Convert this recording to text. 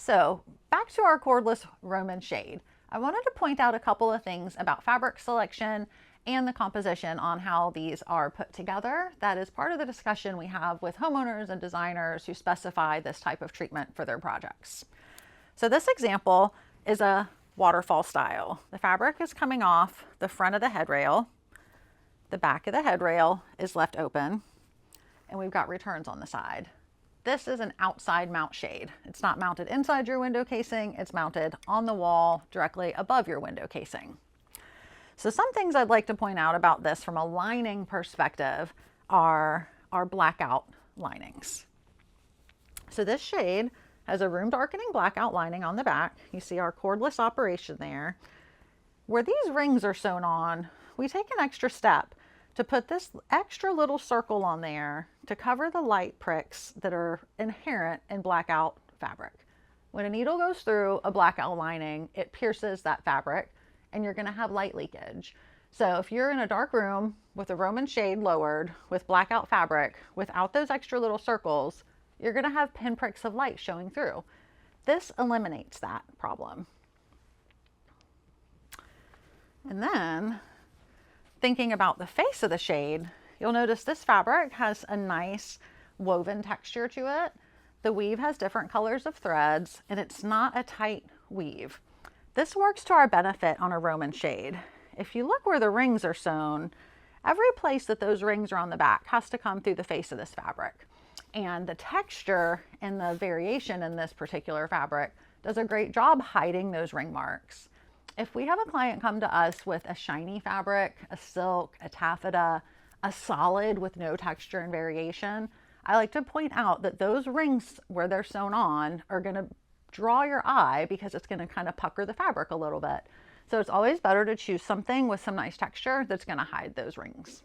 So back to our cordless Roman shade. I wanted to point out a couple of things about fabric selection and the composition on how these are put together. That is part of the discussion we have with homeowners and designers who specify this type of treatment for their projects. So this example is a waterfall style. The fabric is coming off the front of the headrail. The back of the headrail is left open, and we've got returns on the side. This is an outside mount shade. It's not mounted inside your window casing, it's mounted on the wall directly above your window casing. So some things I'd like to point out about this from a lining perspective are our blackout linings. So this shade has a room darkening blackout lining on the back. You see our cordless operation there. Where these rings are sewn on, we take an extra step to put this extra little circle on there to cover the light pricks that are inherent in blackout fabric. When a needle goes through a blackout lining, it pierces that fabric and you're gonna have light leakage. So if you're in a dark room with a Roman shade lowered with blackout fabric without those extra little circles, you're gonna have pinpricks of light showing through. This eliminates that problem. And then thinking about the face of the shade, you'll notice this fabric has a nice woven texture to it. The weave has different colors of threads and it's not a tight weave. This works to our benefit on a Roman shade. If you look where the rings are sewn, every place that those rings are on the back has to come through the face of this fabric. And the texture and the variation in this particular fabric does a great job hiding those ring marks. If we have a client come to us with a shiny fabric, a silk, a taffeta, a solid with no texture and variation, I like to point out that those rings where they're sewn on are going to draw your eye because it's going to kind of pucker the fabric a little bit. So it's always better to choose something with some nice texture that's going to hide those rings.